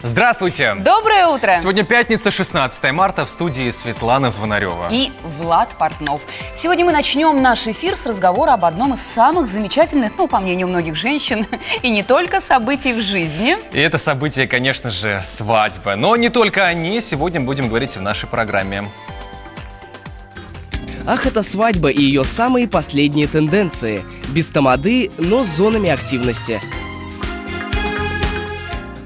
Здравствуйте! Доброе утро! Сегодня пятница, 16 марта, в студии Светлана Звонарева. И Влад Портнов. Сегодня мы начнем наш эфир с разговора об одном из самых замечательных, по мнению многих женщин, и не только событий в жизни. И это событие, конечно же, свадьба. Но не только о ней сегодня будем говорить в нашей программе. Ах, это свадьба и ее самые последние тенденции. Без тамады, но с зонами активности.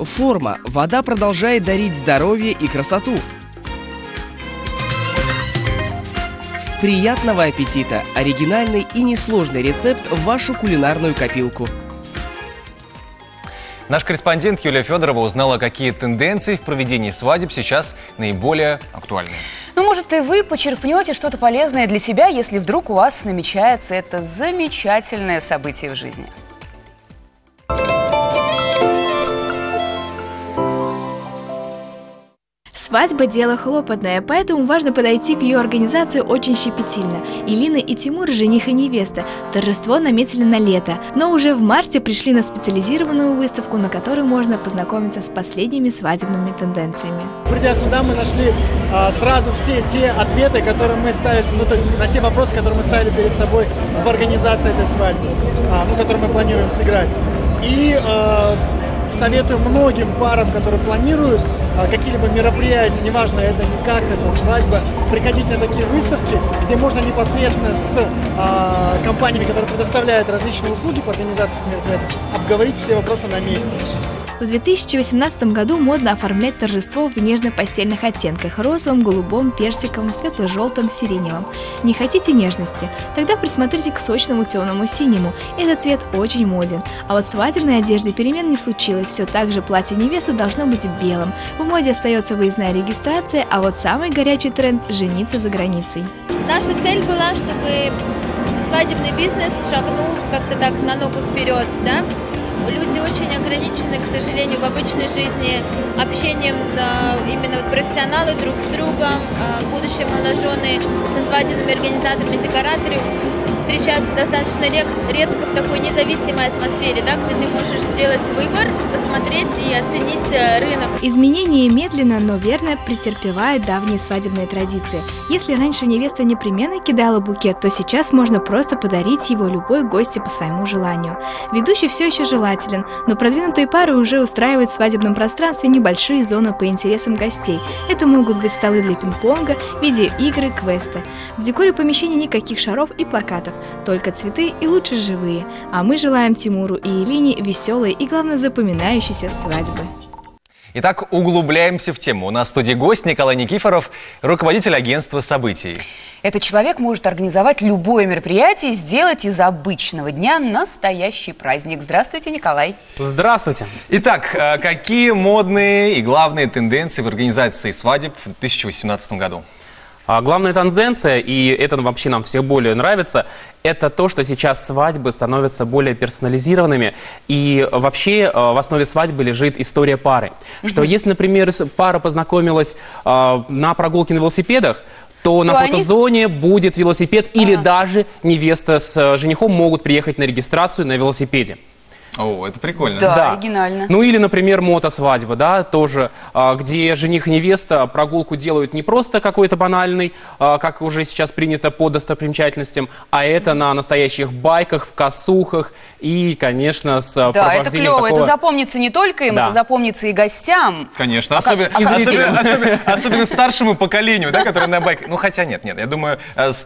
Форма. Вода продолжает дарить здоровье и красоту. Приятного аппетита! Оригинальный и несложный рецепт в вашу кулинарную копилку. Наш корреспондент Юлия Федорова узнала, какие тенденции в проведении свадеб сейчас наиболее актуальны. Может, и вы почерпнете что-то полезное для себя, если вдруг у вас намечается это замечательное событие в жизни. Свадьба – дело хлопотное, поэтому важно подойти к ее организации очень щепетильно. Илина и Тимур, жених и невеста, торжество наметили на лето, но уже в марте пришли на специализированную выставку, на которой можно познакомиться с последними свадебными тенденциями. Придя сюда, мы нашли сразу все те ответы, которые мы ставили, на те вопросы, которые мы ставили перед собой в организации этой свадьбы, которую мы планируем сыграть. И советую многим парам, которые планируют какие-либо мероприятия, неважно, это никак, это свадьба, приходить на такие выставки, где можно непосредственно с компаниями, которые предоставляют различные услуги по организации мероприятий, обговорить все вопросы на месте. В 2018 году модно оформлять торжество в нежно-постельных оттенках – розовом, голубом, персиковом, светло-желтом, сиреневом. Не хотите нежности? Тогда присмотрите к сочному темному синему. Этот цвет очень моден. А вот в свадебной одежде перемен не случилось. Все так же платье невесты должно быть белым. В моде остается выездная регистрация, а вот самый горячий тренд – жениться за границей. Наша цель была, чтобы свадебный бизнес шагнул как-то так на ногу вперед, да? Люди очень ограничены, к сожалению, в обычной жизни общением, именно профессионалы друг с другом, будущие молодожены со свадебными организаторами, декораторами встречаются достаточно редко в такой независимой атмосфере, да, где ты можешь сделать выбор, посмотреть и оценить рынок. Изменения медленно, но верно претерпевают давние свадебные традиции. Если раньше невеста непременно кидала букет, то сейчас можно просто подарить его любой гости по своему желанию. Ведущий все еще желателен, но продвинутые пары уже устраивают в свадебном пространстве небольшие зоны по интересам гостей. Это могут быть столы для пинг-понга, видеоигры, квесты. В декоре помещения никаких шаров и плакатов, только цветы и лучше живые. А мы желаем Тимуру и Илине веселой и, главное, запоминающейся свадьбы. Итак, углубляемся в тему. У нас в студии гость Николай Никифоров, руководитель агентства событий. Этот человек может организовать любое мероприятие и сделать из обычного дня настоящий праздник. Здравствуйте, Николай. Здравствуйте. Итак, какие модные и главные тенденции в организации свадеб в 2018 году? Главная тенденция, и это вообще нам всех более нравится, это то, что сейчас свадьбы становятся более персонализированными. И вообще в основе свадьбы лежит история пары. Что если, например, пара познакомилась на прогулке на велосипедах, то на фотозоне будет велосипед, или даже невеста с женихом могут приехать на регистрацию на велосипеде. О, это прикольно. Да, оригинально. Ну или, например, мотосвадьба, да, тоже, где жених и невеста прогулку делают не просто какой-то банальный, как уже сейчас принято по достопримечательностям, а это на настоящих байках, в косухах и, конечно, с провождением это клево, такого... это запомнится не только им, это запомнится и гостям. Конечно, особенно старшему поколению, да, которое на байках. Ну, хотя нет, я думаю,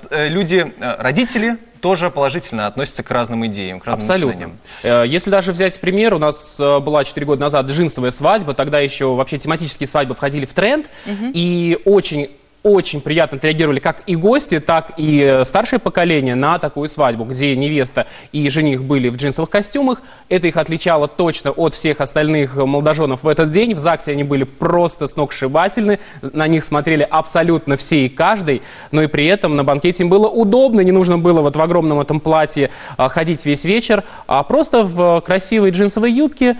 люди, родители тоже положительно относятся к разным идеям, к разным начинаниям. Если даже взять пример, у нас была 4 года назад джинсовая свадьба, тогда еще вообще тематические свадьбы входили в тренд, и очень приятно отреагировали как и гости, так и старшее поколение на такую свадьбу, где невеста и жених были в джинсовых костюмах. Это их отличало точно от всех остальных молодоженов в этот день. В ЗАГСе они были просто сногсшибательны, на них смотрели абсолютно все и каждый, но и при этом на банкете им было удобно, не нужно было вот в огромном этом платье ходить весь вечер, а просто в красивой джинсовой юбке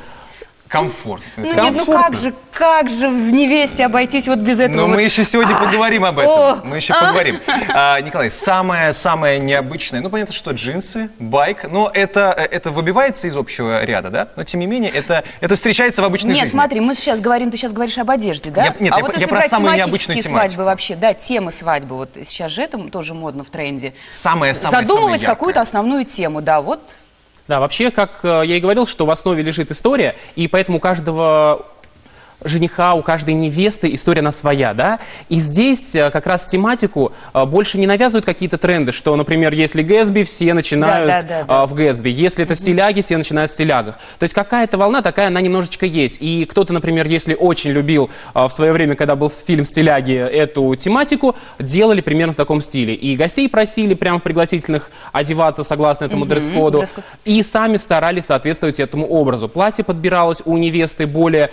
Комфорт. Нет, ну как же в невесте обойтись вот без этого? Но мы еще сегодня поговорим об этом. Мы еще поговорим. Николай, самое необычное, ну, понятно, что джинсы, байк, но это выбивается из общего ряда, да? Но, тем не менее, это встречается в обычной жизни. Нет, смотри, ты сейчас говоришь об одежде, да? Нет, вот если про брать самую необычную тематические свадьбы вообще, да, темы свадьбы, вот сейчас же это тоже модно в тренде. Задумывать какую-то основную тему, да, вот. Да, вообще, как я и говорил, что в основе лежит история, и поэтому у каждого жениха, у каждой невесты история она своя, да, и здесь как раз тематику больше не навязывают какие-то тренды, что, например, если Гэтсби, все начинают в Гэтсби, если это стиляги, все начинают в стилягах. То есть какая-то волна такая, она немножечко есть, и кто-то, например, если очень любил в свое время, когда был фильм «Стиляги», эту тематику, делали примерно в таком стиле, и гостей просили прямо в пригласительных одеваться согласно этому дресс-коду, и сами старались соответствовать этому образу. Платье подбиралось у невесты более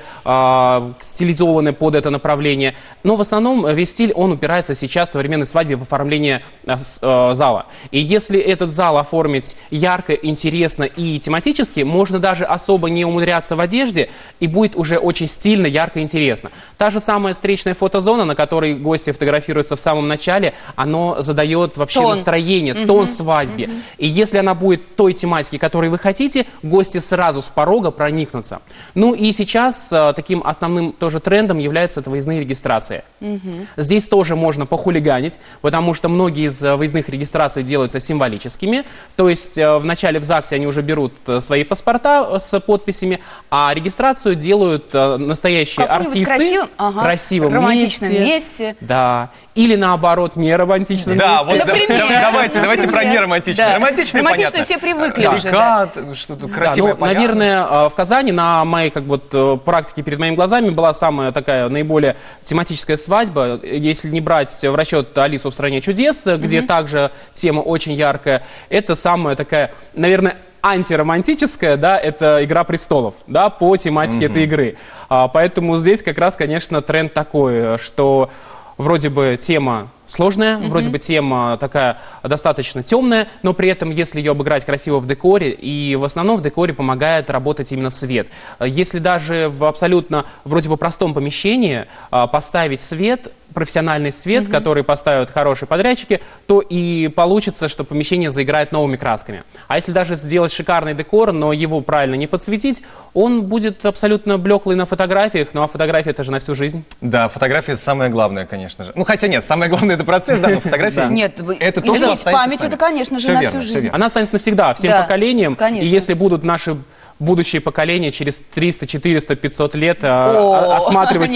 стилизованные под это направление. Но в основном весь стиль, он упирается сейчас в современной свадьбе в оформление зала. И если этот зал оформить ярко, интересно и тематически, можно даже особо не умудряться в одежде, и будет уже очень стильно, ярко, интересно. Та же самая встречная фотозона, на которой гости фотографируются в самом начале, оно задает вообще настроение, тон свадьбе. И если она будет той тематики, которой вы хотите, гости сразу с порога проникнутся. Ну и сейчас таким основным тоже трендом является это выездные регистрации. Здесь тоже можно похулиганить, потому что многие из выездных регистраций делаются символическими. То есть вначале в ЗАГСе они уже берут свои паспорта с подписями, а регистрацию делают настоящие артисты в красивом романтичном месте. Да. Или наоборот, не романтичном месте. Вот давайте про неромантичное. Романтичное, понятно. Романтичное все привыкли уже. Что-то красивое, понятно. Наверное, в Казани на моей практике перед моими глазами была самая такая наиболее тематическая свадьба, если не брать в расчет «Алису в стране чудес», где также тема очень яркая. Это самая такая, наверное, антиромантическая, да, это «Игра престолов», да, по тематике этой игры. Поэтому здесь как раз, конечно, тренд такой, что вроде бы тема сложная, вроде бы тема такая достаточно темная, но при этом, если ее обыграть красиво в декоре, и в основном в декоре помогает работать именно свет. Если даже в абсолютно вроде бы простом помещении поставить свет, профессиональный свет, который поставят хорошие подрядчики, то и получится, что помещение заиграет новыми красками. А если даже сделать шикарный декор, но его правильно не подсветить, он будет абсолютно блеклый на фотографиях, ну а фотография это же на всю жизнь. Да, фотография это самое главное, конечно же. Ну хотя нет, самое главное это процесс, да, но фотография нет, это то, что память, это, конечно же, на всю жизнь. Она останется навсегда, всем поколениям, и если будут наши будущие поколения через 300, 400, 500 лет осматривать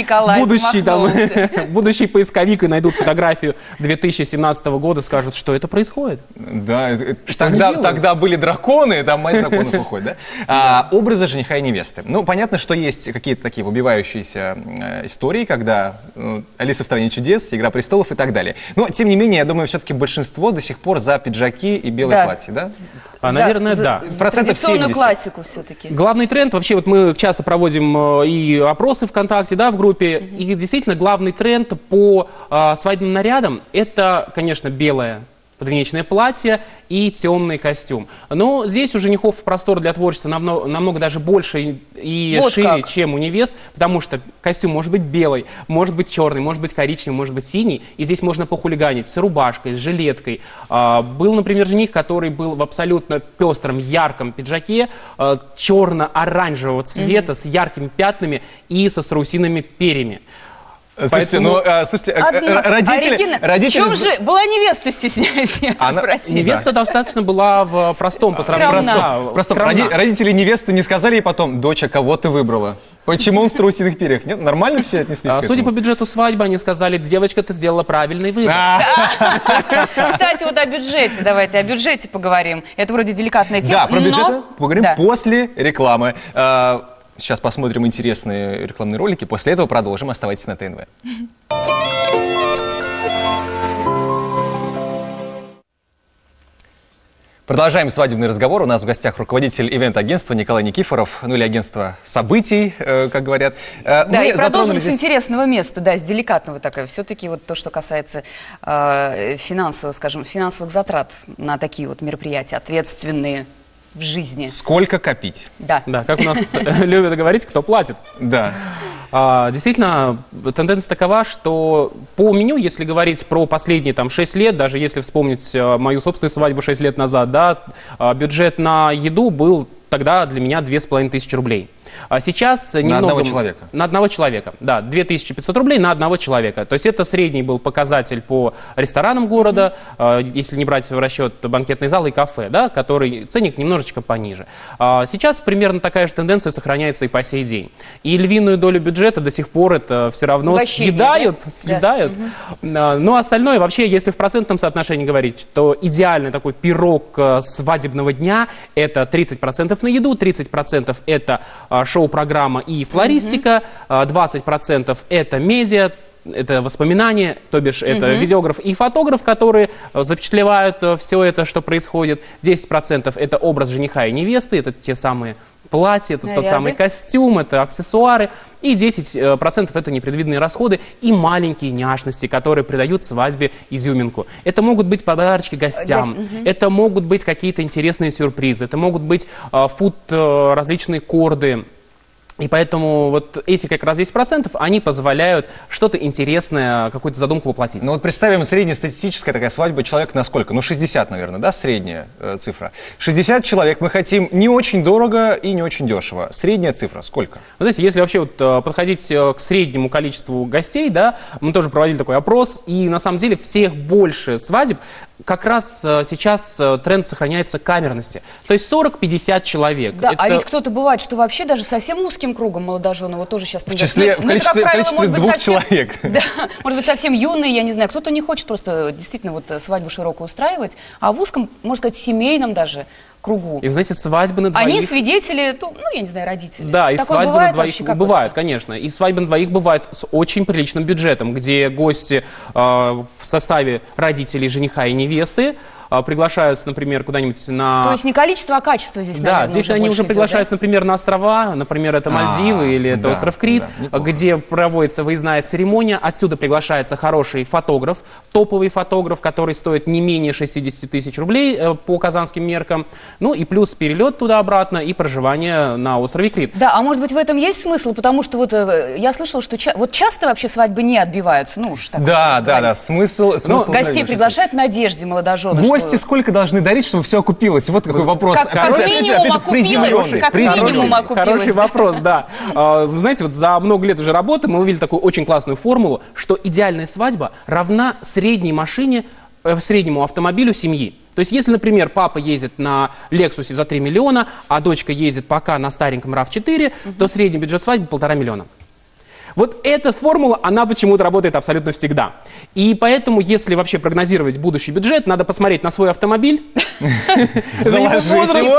будущий поисковик и найдут фотографию 2017 года, скажут, что это происходит. Да, тогда были драконы, там мать драконов выходит, да? Образы жениха и невесты. Ну, понятно, что есть какие-то такие выбивающиеся истории, когда «Алиса в стране чудес», «Игра престолов» и так далее. Но, тем не менее, я думаю, все-таки большинство до сих пор за пиджаки и белые платья, да? Наверное, да. Процентов 70. Классику все-таки. Главный тренд, вообще, вот мы часто проводим и опросы ВКонтакте, да, в группе, и действительно главный тренд по свадебным нарядам – это, конечно, белое подвенечное платье и темный костюм. Но здесь у женихов простор для творчества намного даже больше и вот шире, чем у невест, потому что костюм может быть белый, может быть черный, может быть коричневый, может быть синий, и здесь можно похулиганить с рубашкой, с жилеткой. Был, например, жених, который был в абсолютно пестром, ярком пиджаке, черно-оранжевого цвета, с яркими пятнами и со страусиными перьями. Слушайте, родители... В чем же была невеста, стесняюсь, я спросить? Невеста достаточно была в простом по сравнению. Родители невесты не сказали ей потом: «Доча, кого ты выбрала? Почему в страусиных перьях?» Нет, нормально все отнеслись к этому? Судя по бюджету свадьбы, они сказали: девочка, ты сделала правильный выбор. Кстати, вот о бюджете, давайте о бюджете поговорим. Это вроде деликатная тема, да, про бюджет поговорим после рекламы. Сейчас посмотрим интересные рекламные ролики. После этого продолжим. Оставайтесь на ТНВ. Продолжаем свадебный разговор. У нас в гостях руководитель ивент-агентства Николай Никифоров, ну или агентство событий, как говорят. Да, и продолжим с интересного места, да, с деликатного такого. Все-таки вот то, что касается финансовых затрат на такие вот мероприятия, ответственные. в жизни. Сколько копить? Да. Да, как у нас любят говорить, кто платит. Да. Действительно, тенденция такова, что по меню, если говорить про последние 6 лет, даже если вспомнить мою собственную свадьбу 6 лет назад, да, бюджет на еду был тогда для меня 2500 рублей. А сейчас немного... На одного человека? На одного человека, да. 2500 рублей на одного человека. То есть это средний был показатель по ресторанам города, если не брать в расчет банкетный зал и кафе, да, который ценник немножечко пониже. Сейчас примерно такая же тенденция сохраняется и по сей день. И львиную долю бюджета до сих пор это все равно съедают. Да. Но остальное вообще, если в процентном соотношении говорить, то идеальный такой пирог свадебного дня – это 30% на еду, 30% это шоу-программа и флористика, 20% это медиа, это воспоминания, то бишь это видеограф и фотограф, которые запечатлевают все это, что происходит. 10% это образ жениха и невесты, это те самые платья, это тот самый костюм, это аксессуары. И 10% это непредвиденные расходы и маленькие няшности, которые придают свадьбе изюминку. Это могут быть подарочки гостям, это могут быть какие-то интересные сюрпризы, это могут быть различные корды. И поэтому вот эти как раз 10%, они позволяют что-то интересное, какую-то задумку воплотить. Ну вот представим среднестатистическая такая свадьба, человек на сколько? Ну 60, наверное, да, средняя цифра. 60 человек мы хотим не очень дорого и не очень дешево. Средняя цифра сколько? Вы знаете, если вообще вот подходить к среднему количеству гостей, да, мы тоже проводили такой опрос, и на самом деле всех больше свадеб, как раз сейчас тренд сохраняется камерности. То есть 40-50 человек. Да, а ведь кто-то бывает, что вообще даже совсем узким кругом молодожены, вот тоже сейчас... В количестве 2 человек. Да, может быть, совсем юные, я не знаю, кто-то не хочет просто действительно вот свадьбу широкую устраивать, а в узком, можно сказать, семейном даже кругу. И, знаете, свадьбы на двоих... Они свидетели, ну, я не знаю, родители. Да, и такое свадьбы на двоих бывает, конечно. И свадьбы на двоих бывают с очень приличным бюджетом, где гости в составе родителей жениха и невесты приглашаются, например, куда-нибудь на... То есть не количество, а качество здесь, да, здесь они уже приглашаются, например, на острова, например, это Мальдивы или это остров Крит, где проводится выездная церемония. Отсюда приглашается хороший фотограф, топовый фотограф, который стоит не менее 60 тысяч рублей по казанским меркам. Ну и плюс перелет туда-обратно и проживание на острове Крит. Да, а может быть в этом есть смысл? Потому что вот я слышала, что вот часто вообще свадьбы не отбиваются. Ну, уж да, смысл гостей приглашают в надежде молодожены. Гости сколько должны дарить, чтобы все окупилось? Вот какой вопрос. Как минимум окупилось. Хороший вопрос, да. Вы знаете, вот за много лет уже работы мы увидели такую очень классную формулу, что идеальная свадьба равна средней машине, среднему автомобилю семьи. То есть, если, например, папа ездит на Лексусе за 3 миллиона, а дочка ездит пока на стареньком RAV4, то средний бюджет свадьбы 1,5 миллиона. Вот эта формула, она почему-то работает абсолютно всегда. И поэтому, если вообще прогнозировать будущий бюджет, надо посмотреть на свой автомобиль. Заложить его.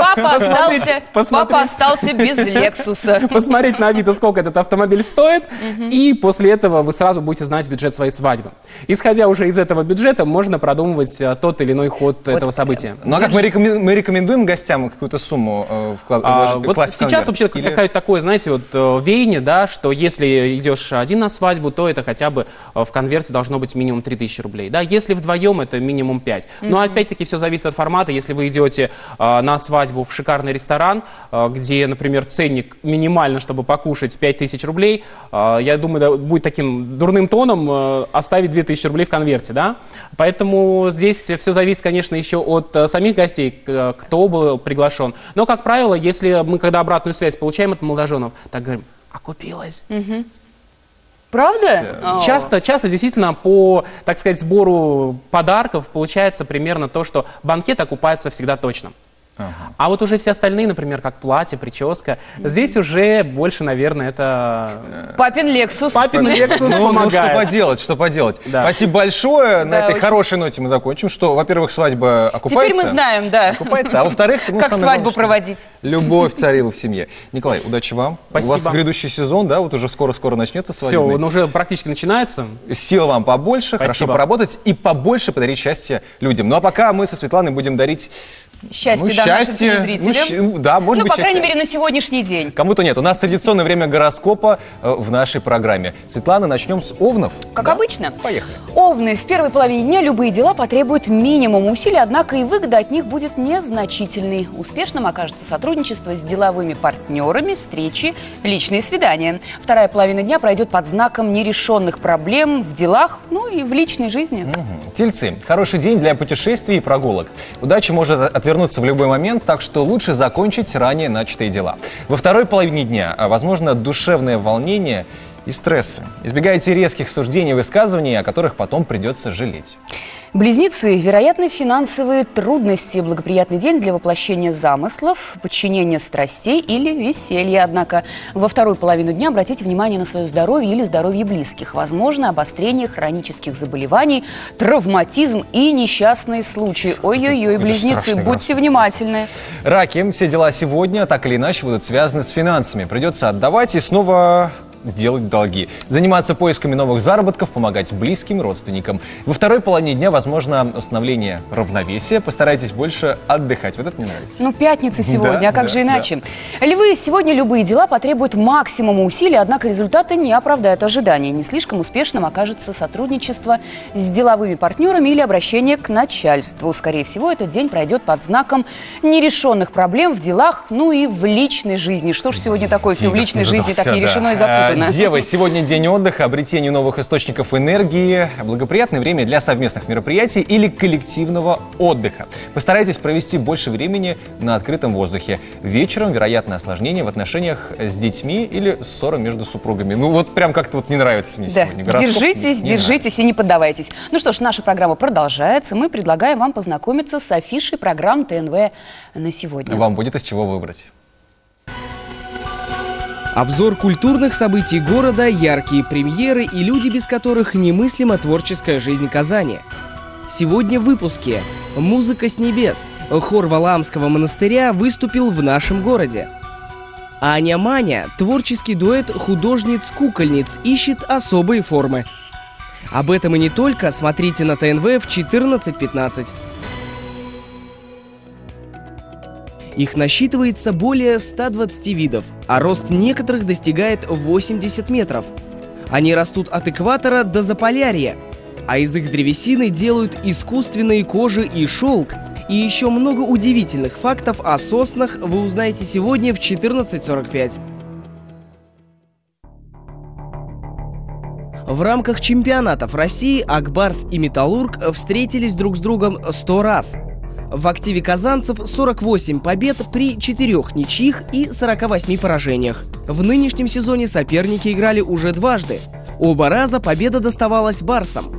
Папа остался без Лексуса. Посмотреть на Авито, сколько этот автомобиль стоит, и после этого вы сразу будете знать бюджет своей свадьбы. Исходя уже из этого бюджета, можно продумывать тот или иной ход этого события. Ну а как мы рекомендуем гостям какую-то сумму вкладывать? Сейчас вообще какое-то такое, знаете, вот веяние, да, что если идешь один на свадьбу, то это хотя бы в конверте должно быть минимум 3000 рублей. Да? Если вдвоем, это минимум 5. Но опять-таки все зависит от формата. Если вы идете на свадьбу в шикарный ресторан, где, например, ценник минимально, чтобы покушать 5000 рублей, я думаю, да, будет таким дурным тоном оставить 2000 рублей в конверте. Да? Поэтому здесь все зависит, конечно, еще от самих гостей, кто был приглашен. Но, как правило, если мы, когда обратную связь получаем от молодоженов, так говорим, окупилось. Правда? Часто действительно по, так сказать, сбору подарков получается примерно то, что банкет окупается всегда точно. А вот уже все остальные, например, как платье, прическа, здесь уже больше, наверное, это... Папин Лексус. Папин Лексус помогает. Ну, что поделать. Да. Спасибо большое. На этой хорошей ноте мы закончим, что, во-первых, свадьба окупается. Теперь мы знаем, да. Окупается, а во-вторых... Как свадьбу проводить. Любовь царила в семье. Николай, удачи вам. Спасибо. У вас грядущий сезон, да, вот уже скоро-скоро начнется свадебный. Все, он уже практически начинается. Сил вам побольше, хорошо поработать и побольше подарить счастье людям. Ну а пока мы со Светланой будем дарить Счастье, да, нашим телезрителям. Да, может быть, по крайней мере, на сегодняшний день. Кому-то нет. У нас традиционное время гороскопа в нашей программе. Светлана, начнем с овнов. Как обычно. Поехали. Овны. В первой половине дня любые дела потребуют минимум усилий, однако и выгода от них будет незначительной. Успешным окажется сотрудничество с деловыми партнерами, встречи, личные свидания. Вторая половина дня пройдет под знаком нерешенных проблем в делах, ну и в личной жизни. Тельцы. Хороший день для путешествий и прогулок. Удача может отвернуться в любой момент, так что лучше закончить ранее начатые дела. Во второй половине дня, возможно, душевное волнение и стрессы. Избегайте резких суждений и высказываний, о которых потом придется жалеть. Близнецы. Вероятны финансовые трудности. Благоприятный день для воплощения замыслов, подчинения страстей или веселья. Однако во вторую половину дня обратите внимание на свое здоровье или здоровье близких. Возможно, обострение хронических заболеваний, травматизм и несчастные случаи. Ой-ой-ой, близнецы, будьте внимательны. Раки. Все дела сегодня так или иначе будут связаны с финансами. Придется отдавать и снова делать долги. Заниматься поисками новых заработков, помогать близким, родственникам. Во второй половине дня возможно установление равновесия. Постарайтесь больше отдыхать. Вот это мне нравится. Ну, пятница сегодня, а как же иначе? Львы, сегодня любые дела потребуют максимума усилий, однако результаты не оправдают ожиданий. Не слишком успешным окажется сотрудничество с деловыми партнерами или обращение к начальству. Скорее всего, этот день пройдет под знаком нерешенных проблем в делах, ну и в личной жизни. Что ж сегодня такое все в личной жизни так не решено и запутано? Девы, сегодня день отдыха, обретение новых источников энергии, благоприятное время для совместных мероприятий или коллективного отдыха. Постарайтесь провести больше времени на открытом воздухе. Вечером, вероятно, осложнение в отношениях с детьми или ссора между супругами. Ну вот прям как-то вот не нравится мне сегодня. Гороскоп Держитесь и не поддавайтесь. Ну что ж, наша программа продолжается. Мы предлагаем вам познакомиться с афишей программ ТНВ на сегодня. Вам будет из чего выбрать. Обзор культурных событий города, яркие премьеры и люди, без которых немыслима творческая жизнь Казани. Сегодня в выпуске. Музыка с небес. Хор Валаамского монастыря выступил в нашем городе. Аня-Маня, творческий дуэт художниц-кукольниц, ищет особые формы. Об этом и не только, смотрите на ТНВ в 14:15. Их насчитывается более 120 видов, а рост некоторых достигает 80 метров. Они растут от экватора до Заполярья, а из их древесины делают искусственные кожи и шелк. И еще много удивительных фактов о соснах вы узнаете сегодня в 14:45. В рамках чемпионатов России Акбарс и Металлург встретились друг с другом 100 раз. В активе казанцев 48 побед при 4 ничьих и 48 поражениях. В нынешнем сезоне соперники играли уже дважды. Оба раза победа доставалась барсам.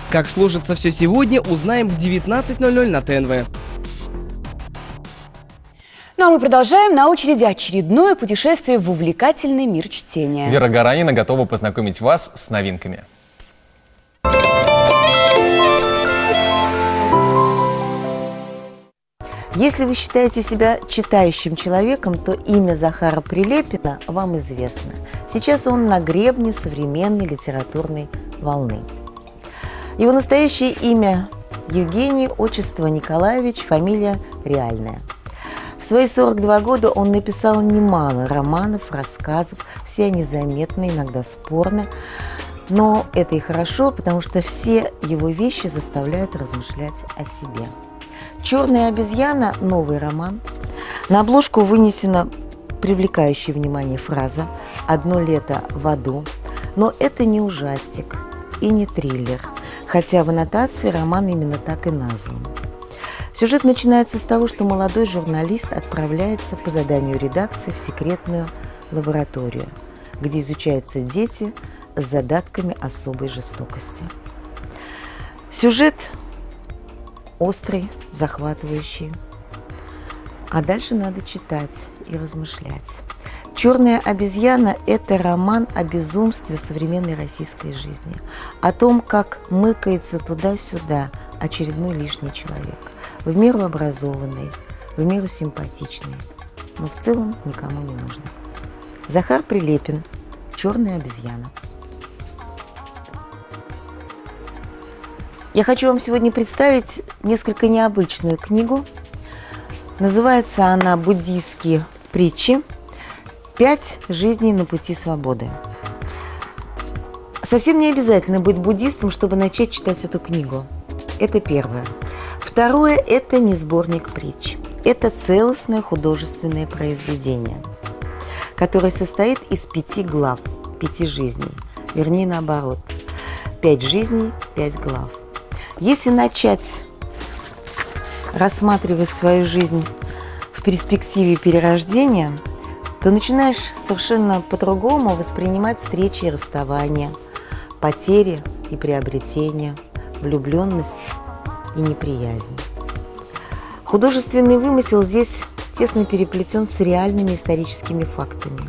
Как сложится все сегодня, узнаем в 19:00 на ТНВ. Ну а мы продолжаем. На очереди очередное путешествие в увлекательный мир чтения. Вера Гаранина готова познакомить вас с новинками. Если вы считаете себя читающим человеком, то имя Захара Прилепина вам известно. Сейчас он на гребне современной литературной волны. Его настоящее имя Евгений, отчество Николаевич, фамилия реальная. В свои 42 года он написал немало романов, рассказов, все они заметны, иногда спорны. Но это и хорошо, потому что все его вещи заставляют размышлять о себе. «Черная обезьяна» – новый роман. На обложку вынесена привлекающая внимание фраза «Одно лето в аду». Но это не ужастик и не триллер, хотя в аннотации роман именно так и назван. Сюжет начинается с того, что молодой журналист отправляется по заданию редакции в секретную лабораторию, где изучаются дети с задатками особой жестокости. Сюжет острый, захватывающий. А дальше надо читать и размышлять. «Черная обезьяна» – это роман о безумстве современной российской жизни, о том, как мыкается туда-сюда очередной лишний человек, в меру образованный, в меру симпатичный, но в целом никому не нужный. Захар Прилепин, «Черная обезьяна». Я хочу вам сегодня представить несколько необычную книгу. Называется она «Буддийские притчи. 5 жизней на пути свободы». Совсем не обязательно быть буддистом, чтобы начать читать эту книгу. Это первое. Второе – это не сборник притч. Это целостное художественное произведение, которое состоит из 5 глав, 5 жизней. Вернее, наоборот. 5 жизней, 5 глав. Если начать рассматривать свою жизнь в перспективе перерождения, то начинаешь совершенно по-другому воспринимать встречи и расставания, потери и приобретения, влюбленность и неприязнь. Художественный вымысел здесь тесно переплетен с реальными историческими фактами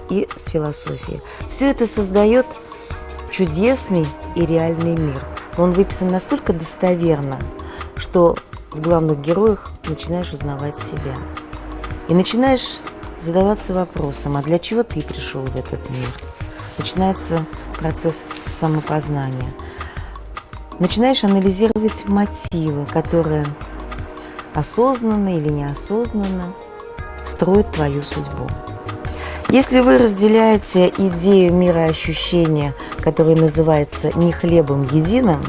и с философией. Все это создает чудесный и реальный мир. Он выписан настолько достоверно, что в главных героях начинаешь узнавать себя. И начинаешь задаваться вопросом, а для чего ты пришел в этот мир? Начинается процесс самопознания. Начинаешь анализировать мотивы, которые осознанно или неосознанно строят твою судьбу. Если вы разделяете идею мироощущения, которая называется «не хлебом единым»,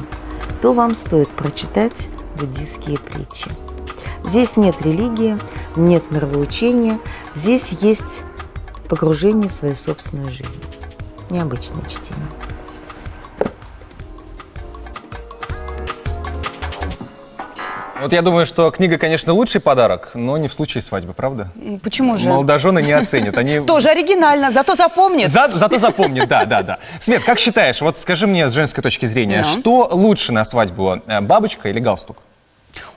то вам стоит прочитать буддийские притчи. Здесь нет религии, нет мировоучения, здесь есть погружение в свою собственную жизнь. Необычное чтение. Вот я думаю, что книга, конечно, лучший подарок, но не в случае свадьбы, правда? Почему же? Молодожены не оценят. Они... Тоже оригинально, зато запомнит. Зато запомнит, да. Свет, как считаешь, вот скажи мне с женской точки зрения, что лучше на свадьбу, бабочка или галстук?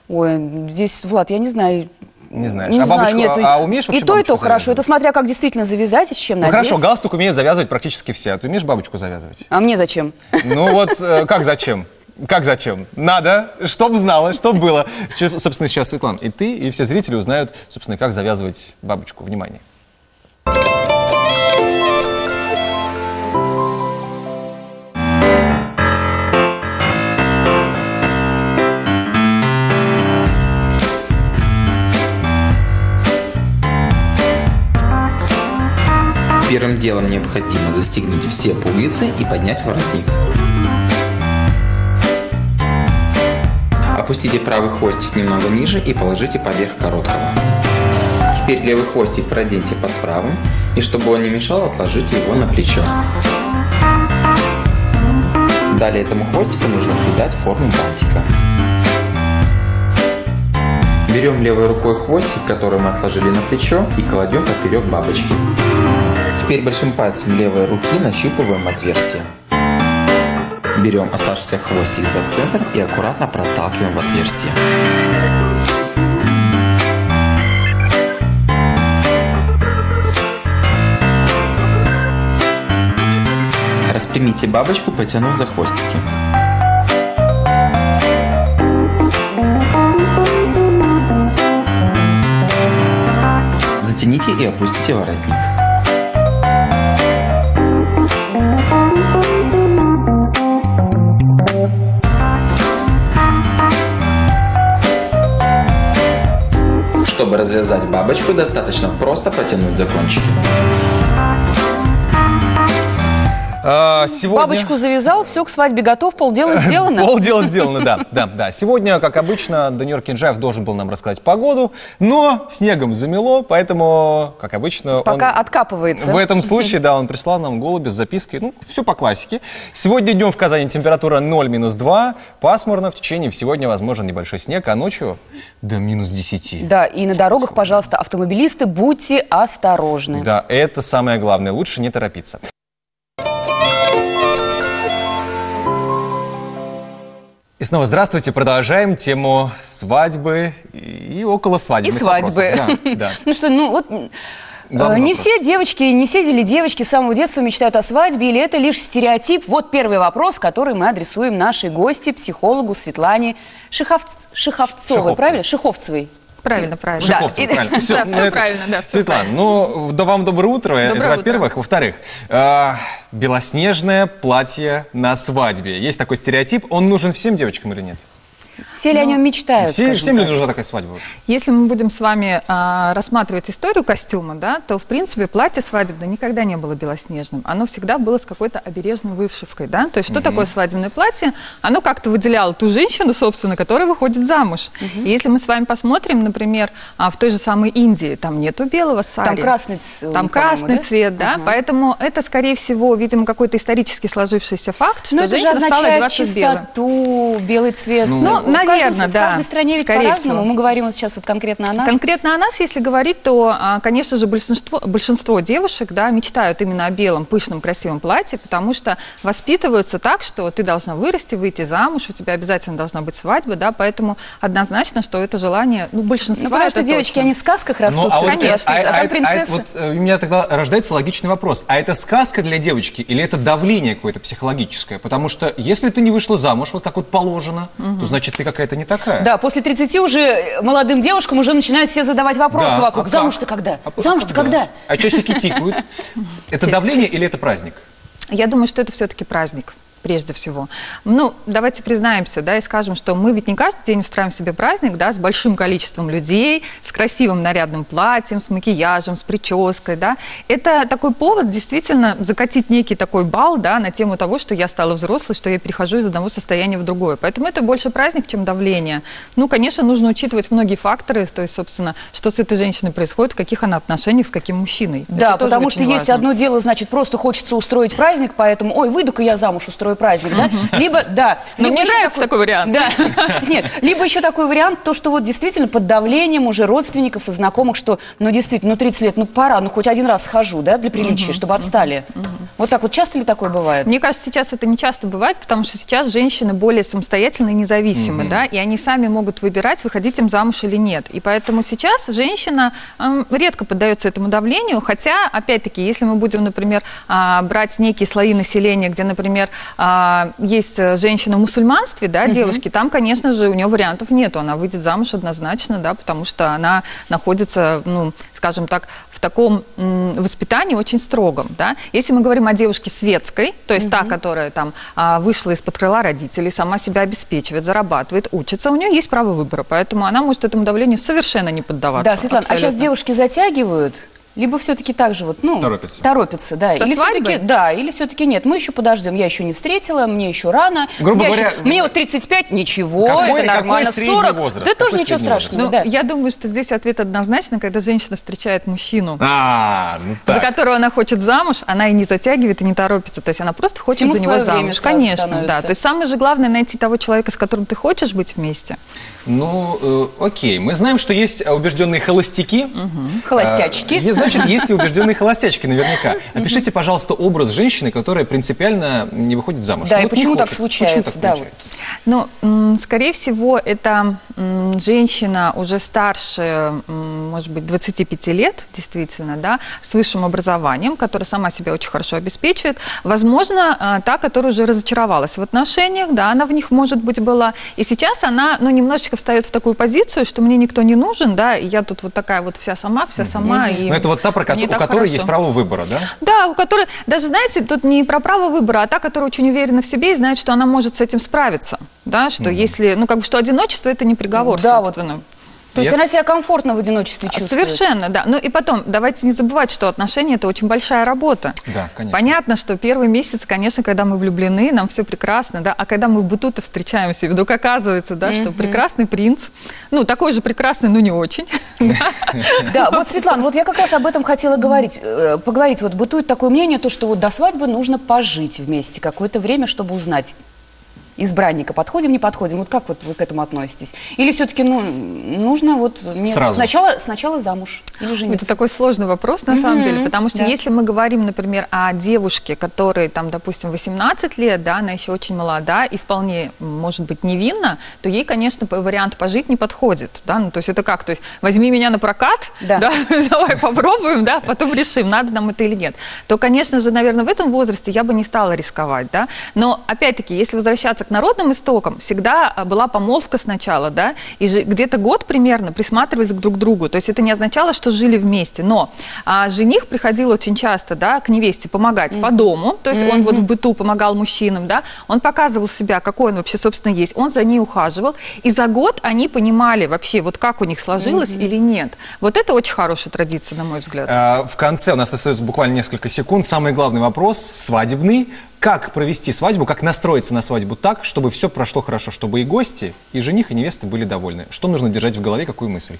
Ой, здесь, Влад, я не знаю. Не знаешь. А бабочку, нет, умеешь вообще и то, и то бабочку хорошо. завязывать? Это смотря как действительно завязать и с чем надеть. Хорошо, галстук умеют завязывать практически все. А ты умеешь бабочку завязывать? А мне зачем? Ну вот, как зачем? Как зачем? Надо, чтоб знала, чтоб было. Собственно, сейчас, Светлана, и ты, и все зрители узнают, собственно, как завязывать бабочку. Внимание. Первым делом необходимо застегнуть все пуговицы и поднять воротник. Опустите правый хвостик немного ниже и положите поверх короткого. Теперь левый хвостик проденьте под правым, и чтобы он не мешал, отложите его на плечо. Далее этому хвостику нужно придать форму бантика. Берем левой рукой хвостик, который мы отложили на плечо, и кладем поперек бабочки. Теперь большим пальцем левой руки нащупываем отверстие. Берем оставшийся хвостик за центр и аккуратно проталкиваем в отверстие. Распрямите бабочку, потянув за хвостики. Затяните и опустите воротник. Чтобы развязать бабочку, достаточно просто потянуть за кончики. Сегодня... Бабочку завязал, все, к свадьбе готов, полдела сделано. Полдела сделано, да. Сегодня, как обычно, Даниил Кинжаев должен был нам рассказать погоду, но снегом замело, поэтому, как обычно... Пока откапывается. В этом случае, да, он прислал нам голуби с запиской, ну, все по классике. Сегодня днем в Казани температура 0-2, пасмурно, в течение всего дня возможен небольшой снег, а ночью до -10. Да, и на дорогах, пожалуйста, автомобилисты, будьте осторожны. Да, это самое главное, лучше не торопиться. И снова здравствуйте, продолжаем тему свадьбы и около свадьбы. И свадьбы. Да. Ну что, ну вот не все девочки, не все или девочки с самого детства мечтают о свадьбе, или это лишь стереотип? Вот первый вопрос, который мы адресуем нашей гости, психологу Светлане Шиховцовой, правильно? Шиховцевой. Правильно. Шиховцев, да. правильно. Все, все правильно, да. Светлана, ну, да вам доброе утро, это во-первых. Во-вторых, белоснежное платье на свадьбе. Есть такой стереотип, он нужен всем девочкам или нет? Все ли о нем мечтают? Всем ли нужна такая свадьба? Если мы будем с вами рассматривать историю костюма, да, то, в принципе, платье свадебное никогда не было белоснежным. Оно всегда было с какой-то обережной вышивкой, да. То есть что такое свадебное платье? Оно как-то выделяло ту женщину, собственно, которая выходит замуж. И если мы с вами посмотрим, например, в той же самой Индии, там нету белого сари. Там красный цвет, да. Поэтому это, скорее всего, видимо, какой-то исторически сложившийся факт, что это женщина стала одеваться в белое. Чистоту, белый цвет. Наверное, да. В каждой стране ведь по-разному. Мы говорим вот сейчас вот конкретно о нас. Конкретно о нас, если говорить, то, конечно же, большинство девушек, да, мечтают именно о белом, пышном, красивом платье, потому что воспитываются так, что ты должна вырасти, выйти замуж, у тебя обязательно должна быть свадьба, да, поэтому однозначно, что это желание, большинства. Потому что девочки, они в сказках растут, конечно, а там принцессы. У меня тогда рождается логичный вопрос. А это сказка для девочки или это давление какое-то психологическое? Потому что если ты не вышла замуж, вот как вот положено, то значит ты какая-то не такая. Да, после 30 уже молодым девушкам уже начинают все задавать вопросы вокруг. Замуж-то когда? Замуж-то когда? А часики тикают. Это давление или это праздник? Я думаю, что это все-таки праздник. Прежде всего. Ну, давайте признаемся, да, и скажем, что мы ведь не каждый день устраиваем себе праздник, да, с большим количеством людей, с красивым нарядным платьем, с макияжем, с прической, да. Это такой повод действительно закатить некий такой бал, да, на тему того, что я стала взрослой, что я перехожу из одного состояния в другое. Поэтому это больше праздник, чем давление. Ну, конечно, нужно учитывать многие факторы, то есть, собственно, что с этой женщиной происходит, в каких она отношениях, с каким мужчиной. Да, потому что есть одно дело, значит, просто хочется устроить праздник, поэтому, ой, выйду-ка я замуж, устрою праздник, да? Либо, да. Но мне нравится такой вариант. Да. Нет, либо еще такой вариант, то, что вот действительно под давлением уже родственников и знакомых, что, ну, действительно, 30 лет, ну, пора, ну, хоть один раз схожу, да, для приличия, чтобы отстали. Вот так вот часто ли такое бывает? Мне кажется, сейчас это не часто бывает, потому что сейчас женщины более самостоятельны и независимы, да, и они сами могут выбирать, выходить им замуж или нет. И поэтому сейчас женщина редко поддается этому давлению, хотя, опять-таки, если мы будем, например, брать некие слои населения, где, например, есть женщина в мусульманстве, да, девушки, там, конечно же, у нее вариантов нету, она выйдет замуж однозначно, да, потому что она находится, ну, скажем так, в таком воспитании очень строгом, да. Если мы говорим о девушке светской, то есть та, которая там вышла из-под крыла родителей, сама себя обеспечивает, зарабатывает, учится, у нее есть право выбора, поэтому она может этому давлению совершенно не поддаваться. Да, Светлана, а сейчас девушки затягивают? Либо все-таки так же вот, ну, торопятся, да. Или все-таки, да, или все-таки нет. Мы еще подождем, я еще не встретила, мне еще рано. Грубо говоря, мне вот 35, ничего, это нормально. 40, возраст? да тоже ничего страшного. Ну, да. Я думаю, что здесь ответ однозначно, когда женщина встречает мужчину, за которого она хочет замуж, она и не затягивает, и не торопится. То есть она просто хочет за него замуж. Конечно, да. То есть самое же главное найти того человека, с которым ты хочешь быть вместе. Ну, окей. Мы знаем, что есть убежденные холостяки. Холостячки. Значит, есть и убежденные холостячки наверняка. Опишите, пожалуйста, образ женщины, которая принципиально не выходит замуж. Да, и почему так случается? Ну, скорее всего, это женщина уже старше, может быть, 25 лет, действительно, да, с высшим образованием, которая сама себя очень хорошо обеспечивает. Возможно, та, которая уже разочаровалась в отношениях, да, она в них, может быть, была. И сейчас она, ну, немножечко встает в такую позицию, что мне никто не нужен, да, и я тут вот такая вот вся сама. И но это вот та, у которой есть право выбора, да? Да, у которой, даже, знаете, тут не про право выбора, а та, которая очень уверена в себе и знает, что она может с этим справиться, да, что если, ну, как бы, что одиночество – это не приговор, да, собственно. Вот. То есть она себя комфортно в одиночестве чувствует. Совершенно, да. Ну и потом, давайте не забывать, что отношения – это очень большая работа. Да, конечно. Понятно, что первый месяц, конечно, когда мы влюблены, нам все прекрасно, да, а когда мы в быту-то встречаемся, и вдруг оказывается, да, что прекрасный принц, ну, такой же прекрасный, но не очень. Да, вот, Светлана, вот я как раз об этом хотела поговорить. Вот бытует такое мнение, то, что вот до свадьбы нужно пожить вместе какое-то время, чтобы узнать избранника, подходим, не подходим. Вот как вот вы к этому относитесь? Или все-таки, ну, нужно вот сначала замуж или жениться? Это такой сложный вопрос, на самом деле, потому что если мы говорим, например, о девушке, которой, там, допустим, 18 лет, да, она еще очень молода и вполне, может быть, невинна, то ей, конечно, вариант пожить не подходит, да, ну, то есть это как, то есть возьми меня на прокат, да, давай попробуем, да, потом решим, надо нам это или нет. То, конечно же, наверное, в этом возрасте я бы не стала рисковать, да, но, опять-таки, если возвращаться от народным истокам всегда была помолвка сначала, да, и где-то год примерно присматривались друг к другу. То есть это не означало, что жили вместе, но жених приходил очень часто, да, к невесте помогать по дому, то есть он вот в быту помогал мужчинам, да, он показывал себя, какой он вообще, собственно, есть, он за ней ухаживал, и за год они понимали вообще, вот как у них сложилось или нет. Вот это очень хорошая традиция, на мой взгляд. В конце у нас остается буквально несколько секунд. Самый главный вопрос, свадебный. Как провести свадьбу, как настроиться на свадьбу так, чтобы все прошло хорошо, чтобы и гости, и жених, и невеста были довольны? Что нужно держать в голове, какую мысль?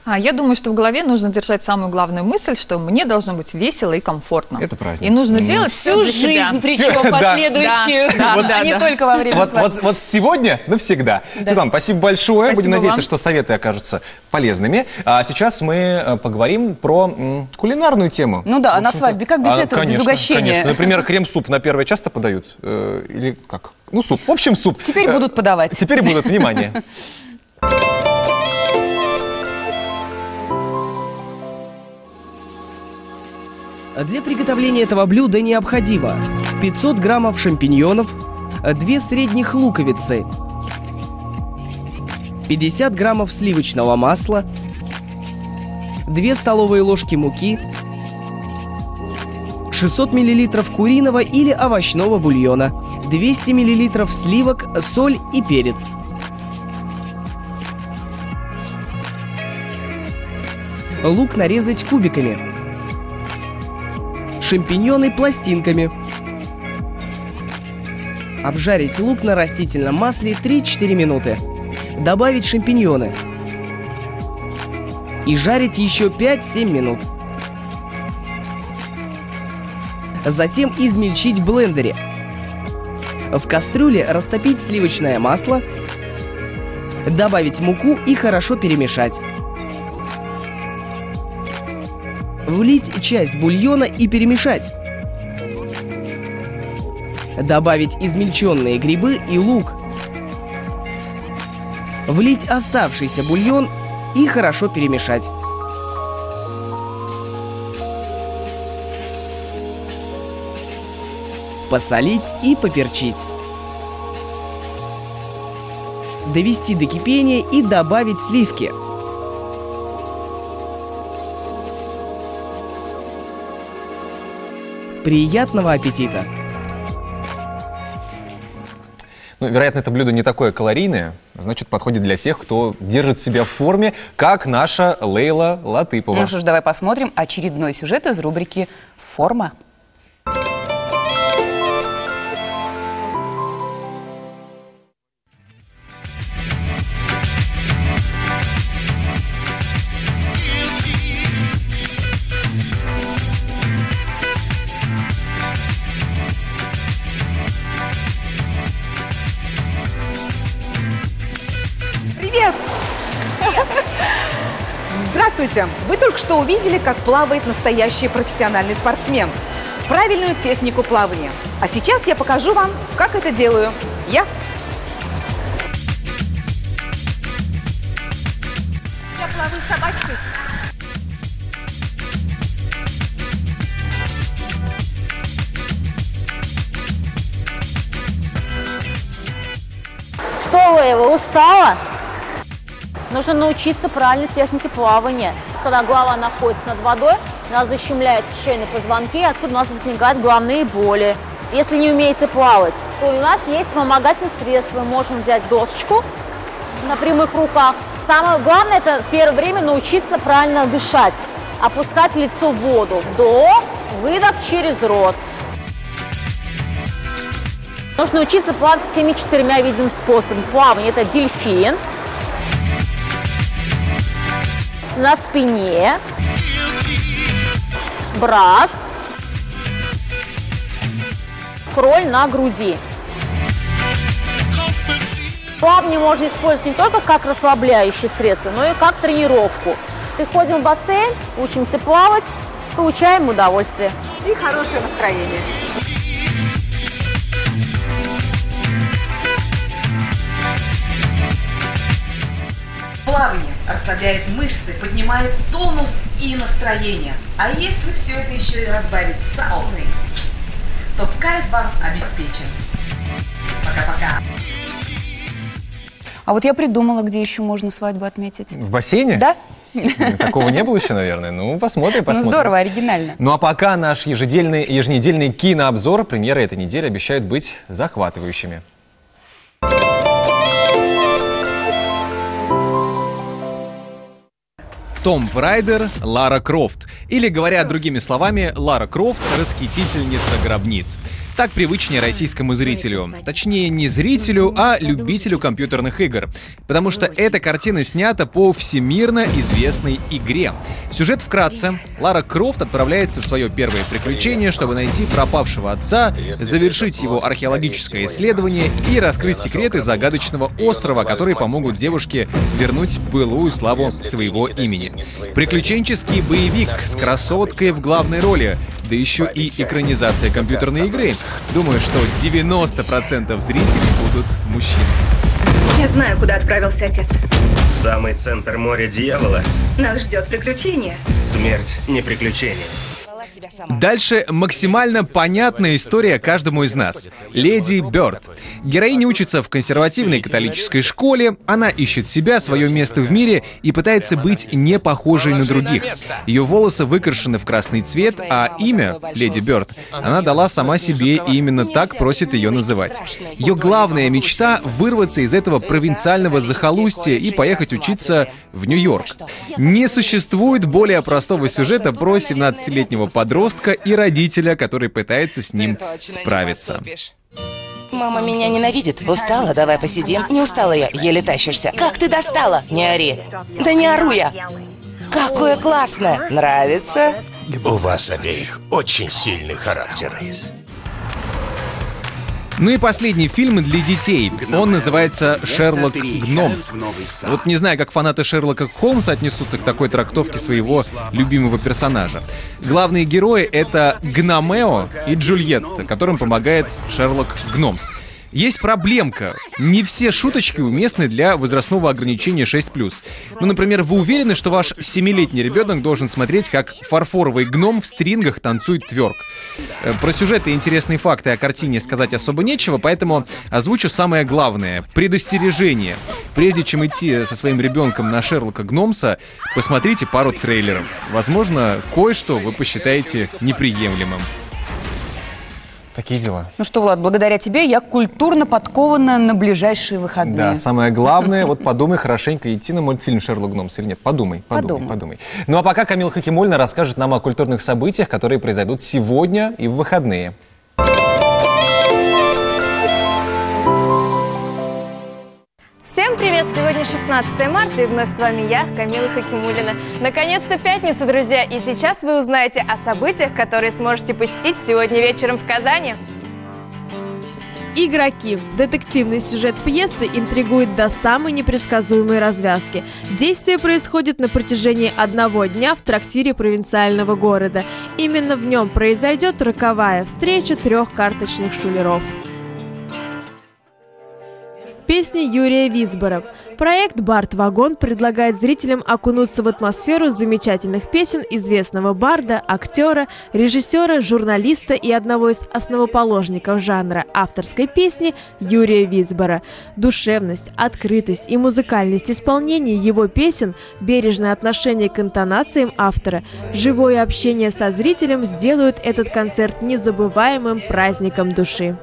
Я думаю, что в голове нужно держать самую главную мысль, что мне должно быть весело и комфортно. Это праздник. И нужно делать всю жизнь, причем последующую, а не только во время свадьбы. Вот сегодня навсегда. Светлана, спасибо большое. Будем надеяться, что советы окажутся полезными. А сейчас мы поговорим про кулинарную тему. Ну да, на свадьбе как без этого, без угощения? Конечно. Например, крем-суп на первое часто подают? Или как? Ну, суп. В общем, суп. Теперь будут подавать. Теперь будут. Внимание. Для приготовления этого блюда необходимо 500 граммов шампиньонов, 2 средних луковицы, 50 граммов сливочного масла, 2 столовые ложки муки, 600 мл куриного или овощного бульона, 200 мл сливок, соль и перец. Лук нарезать кубиками. Шампиньоны пластинками. Обжарить лук на растительном масле 3-4 минуты. Добавить шампиньоны. И жарить еще 5-7 минут. Затем измельчить в блендере. В кастрюле растопить сливочное масло, добавить муку и хорошо перемешать. Влить часть бульона и перемешать. Добавить измельченные грибы и лук. Влить оставшийся бульон и хорошо перемешать. Посолить и поперчить. Довести до кипения и добавить сливки. Приятного аппетита! Ну, вероятно, это блюдо не такое калорийное, значит, подходит для тех, кто держит себя в форме, как наша Лейла Латыпова. Ну что ж, давай посмотрим очередной сюжет из рубрики «Форма». Здравствуйте! Вы только что увидели, как плавает настоящий профессиональный спортсмен. Правильную технику плавания. А сейчас я покажу вам, как это делаю я. Я плаваю собачкой. Что вы устала? Нужно научиться правильной технике плавания. Когда голова находится над водой, у нас защемляются шейные позвонки, и отсюда у нас возникают головные боли. Если не умеете плавать, то у нас есть вспомогательные средства. Мы можем взять досочку на прямых руках. Самое главное, это в первое время научиться правильно дышать. Опускать лицо в воду. Вдох, выдох через рот. Нужно научиться плавать всеми 4 видами способов плавания. Это дельфин. На спине, брас, кроль на груди. Плавание можно использовать не только как расслабляющее средство, но и как тренировку. Приходим в бассейн, учимся плавать, получаем удовольствие. И хорошее настроение. Плавание расслабляет мышцы, поднимает тонус и настроение. А если все это еще и разбавить сауной, то кайф вам обеспечен. Пока-пока. А вот я придумала, где еще можно свадьбу отметить. В бассейне? Да. Такого не было еще, наверное. Ну, посмотрим. Ну, здорово, оригинально. Ну, а пока наш еженедельный кинообзор, премьеры этой недели обещают быть захватывающими. Том Райдер, Лара Крофт. Или, говоря другими словами, Лара Крофт – расхитительница гробниц. Так привычнее российскому зрителю. Точнее, не зрителю, а любителю компьютерных игр. Потому что эта картина снята по всемирно известной игре. Сюжет вкратце. Лара Крофт отправляется в свое первое приключение, чтобы найти пропавшего отца, завершить его археологическое исследование и раскрыть секреты загадочного острова, которые помогут девушке вернуть былую славу своего имени. Приключенческий боевик с красоткой в главной роли, да еще и экранизация компьютерной игры. Думаю, что 90% зрителей будут мужчины. Я знаю, куда отправился отец. Самый центр моря дьявола. Нас ждет приключение. Смерть не приключение. Дальше максимально понятная история каждому из нас. Леди Бёрд. Героиня учится в консервативной католической школе, она ищет себя, свое место в мире и пытается быть не похожей на других. Ее волосы выкрашены в красный цвет, а имя, Леди Бёрд, она дала сама себе и именно так просит ее называть. Ее главная мечта — вырваться из этого провинциального захолустья и поехать учиться в Нью-Йорк. Не существует более простого сюжета про 17-летнего подростка и родителя, который пытается с ним справиться. Мама меня ненавидит. Устала? Давай посидим. Не устала я, еле тащишься. Как ты достала? Не ори. Да не ору я. Какое классное. Нравится? У вас обеих очень сильный характер. Ну и последний фильм для детей. Он называется «Шерлок Гномс». Вот не знаю, как фанаты Шерлока Холмса отнесутся к такой трактовке своего любимого персонажа. Главные герои — это Гномео и Джульетта, которым помогает Шерлок Гномс. Есть проблемка. Не все шуточки уместны для возрастного ограничения 6+. Ну, например, вы уверены, что ваш 7-летний ребенок должен смотреть, как фарфоровый гном в стрингах танцует тверк? Про сюжет и интересные факты о картине сказать особо нечего, поэтому озвучу самое главное. Предостережение. Прежде чем идти со своим ребенком на Шерлока Гномса, посмотрите пару трейлеров. Возможно, кое-что вы посчитаете неприемлемым. Такие дела. Ну что, Влад, благодаря тебе я культурно подкована на ближайшие выходные. Да, самое главное, вот подумай хорошенько, идти на мультфильм «Шерлок Гномс» или нет. Подумай. Ну а пока Камила Хакимульна расскажет нам о культурных событиях, которые произойдут сегодня и в выходные. Всем привет! Сегодня 16 марта, и вновь с вами я, Камила Хакимуллина. Наконец-то пятница, друзья, и сейчас вы узнаете о событиях, которые сможете посетить сегодня вечером в Казани. «Игроки». Детективный сюжет пьесы интригует до самой непредсказуемой развязки. Действие происходит на протяжении одного дня в трактире провинциального города. Именно в нем произойдет роковая встреча 3 карточных шулеров. Песни Юрия Визбора. Проект «Бард-вагон» предлагает зрителям окунуться в атмосферу замечательных песен известного барда, актера, режиссера, журналиста и одного из основоположников жанра авторской песни Юрия Визбора. Душевность, открытость и музыкальность исполнения его песен, бережное отношение к интонациям автора, живое общение со зрителем сделают этот концерт незабываемым праздником души.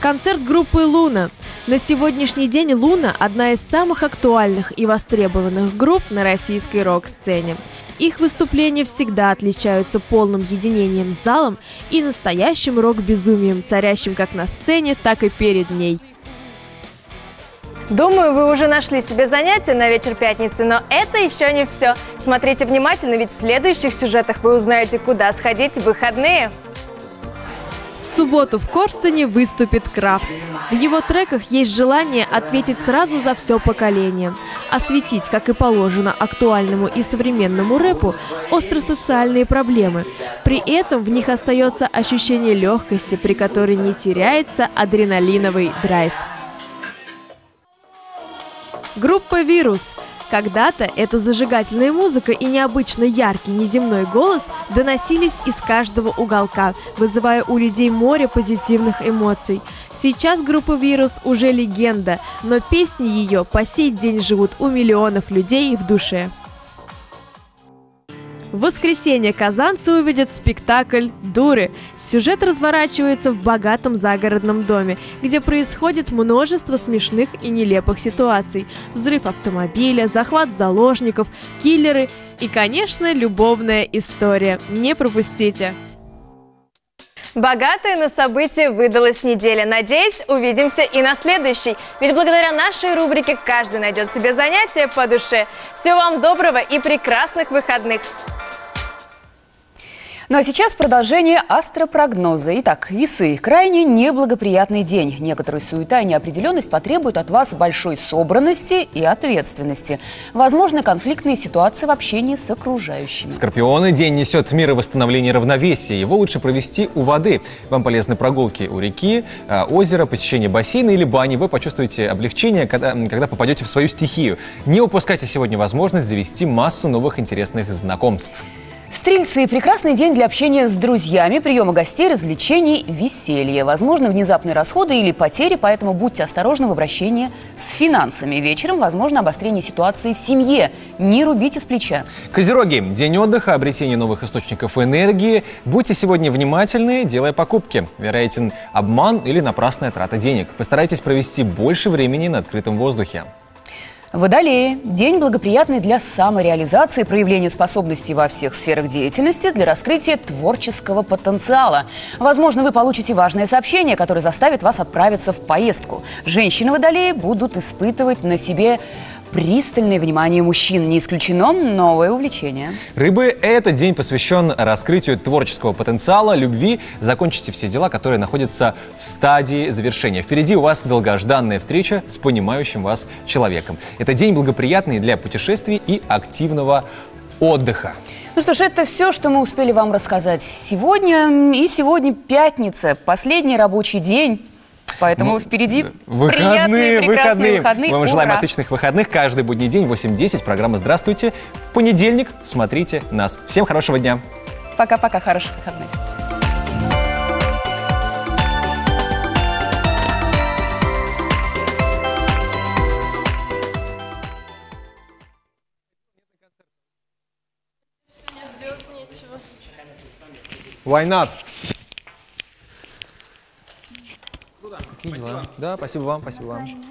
Концерт группы «Луна». На сегодняшний день «Луна» – одна из самых актуальных и востребованных групп на российской рок-сцене. Их выступления всегда отличаются полным единением с залом и настоящим рок-безумием, царящим как на сцене, так и перед ней. Думаю, вы уже нашли себе занятие на вечер пятницы, но это еще не все. Смотрите внимательно, ведь в следующих сюжетах вы узнаете, куда сходить в выходные. В субботу в Корстоне выступит Крафтс. В его треках есть желание ответить сразу за все поколение. Осветить, как и положено актуальному и современному рэпу, остросоциальные проблемы. При этом в них остается ощущение легкости, при которой не теряется адреналиновый драйв. Группа «Вирус». Когда-то эта зажигательная музыка и необычно яркий неземной голос доносились из каждого уголка, вызывая у людей море позитивных эмоций. Сейчас группа «Вирус» уже легенда, но песни ее по сей день живут у миллионов людей в душе. В воскресенье казанцы увидят спектакль «Дуры». Сюжет разворачивается в богатом загородном доме, где происходит множество смешных и нелепых ситуаций. Взрыв автомобиля, захват заложников, киллеры и, конечно, любовная история. Не пропустите! Богатая на события выдалась неделя. Надеюсь, увидимся и на следующей. Ведь благодаря нашей рубрике каждый найдет себе занятие по душе. Всего вам доброго и прекрасных выходных! Ну а сейчас продолжение астропрогноза. Итак, весы. Крайне неблагоприятный день. Некоторая суета и неопределенность потребуют от вас большой собранности и ответственности. Возможны конфликтные ситуации в общении с окружающими. Скорпионы. День несет мир и восстановление равновесия. Его лучше провести у воды. Вам полезны прогулки у реки, озера, посещение бассейна или бани. Вы почувствуете облегчение, когда попадете в свою стихию. Не упускайте сегодня возможность завести массу новых интересных знакомств. Стрельцы. Прекрасный день для общения с друзьями, приема гостей, развлечений, веселья. Возможно, внезапные расходы или потери, поэтому будьте осторожны в обращении с финансами. Вечером возможно обострение ситуации в семье. Не рубите с плеча. Козероги. День отдыха, обретение новых источников энергии. Будьте сегодня внимательны, делая покупки. Вероятен обман или напрасная трата денег. Постарайтесь провести больше времени на открытом воздухе. Водолеи. День благоприятный для самореализации, проявления способностей во всех сферах деятельности, для раскрытия творческого потенциала. Возможно, вы получите важное сообщение, которое заставит вас отправиться в поездку. Женщины-водолеи будут испытывать на себе пристальное внимание мужчин. Не исключено новое увлечение. Рыбы. Этот день посвящен раскрытию творческого потенциала, любви. Закончите все дела, которые находятся в стадии завершения. Впереди у вас долгожданная встреча с понимающим вас человеком. Это день благоприятный для путешествий и активного отдыха. Ну что ж, это все, что мы успели вам рассказать сегодня. И сегодня пятница, последний рабочий день. Поэтому впереди приятные, прекрасные выходные. Мы вам желаем отличных выходных. Каждый будний день в 8:10. Программа «Здравствуйте». В понедельник смотрите нас. Всем хорошего дня. Пока-пока. Хороших выходных. Why not? Да, спасибо вам, спасибо вам.